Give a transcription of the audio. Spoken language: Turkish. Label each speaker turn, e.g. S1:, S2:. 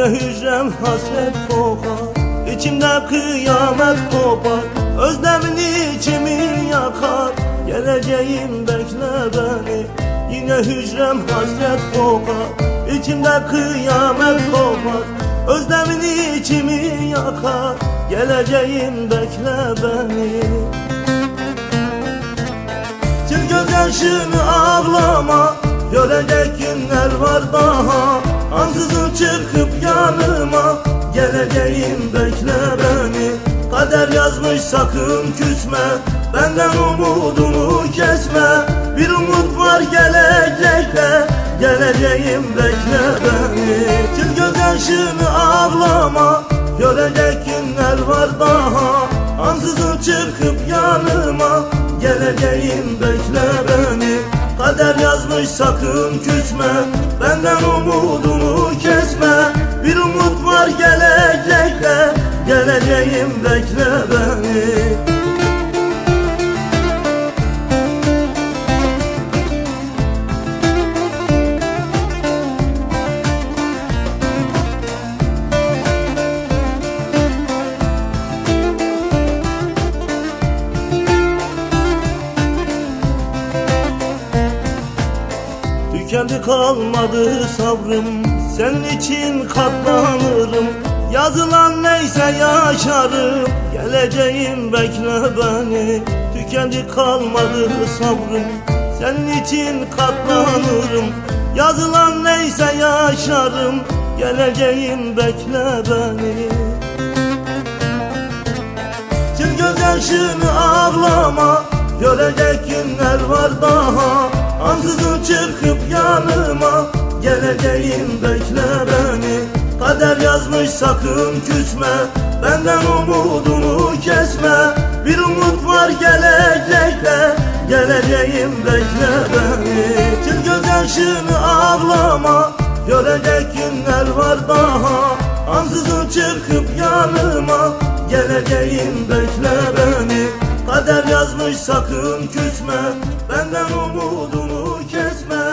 S1: Yine hücrem hasret kokar, İçimde kıyamet kopar. Özlemin içimi yakar, geleceğim bekle beni. Yine hücrem hasret kokar, İçimde kıyamet kopar. Özlemin içimi yakar, geleceğim bekle beni. Sil gözyaşını ağlama, görecek günler var daha. Ansızın çıkıp yanıma, geleceğim bekle beni. Kader yazmış sakın küsme, benden umudunu kesme. Bir umut var gelecekte, geleceğim bekle beni. Sil gözyaşını ağlama, görecek günler var daha. Ansızın çıkıp yanıma, geleceğim bekle beni. Kader yazmış sakın küsme, benden umudunu kesme. Bir umut var gelecekte, geleceğim bekle beni. Tükendi kalmadı sabrım, senin için katlanırım. Yazılan neyse yaşarım, geleceğim bekle beni. Tükendi kalmadı sabrım, senin için katlanırım. Yazılan neyse yaşarım, geleceğim bekle beni. Sil gözyaşını ağlama, görecek günler var daha. Ansızın çıkıp yanıma, geleceğim bekle beni. Kader yazmış sakın küsme, benden umudunu kesme. Bir umut var gelecekte, geleceğim bekle beni. Sil gözyaşını ağlama, görecek günler var daha. Ansızın çıkıp yanıma, geleceğim bekle beni. Kader yazmış sakın küsme, benden umudunu kesme.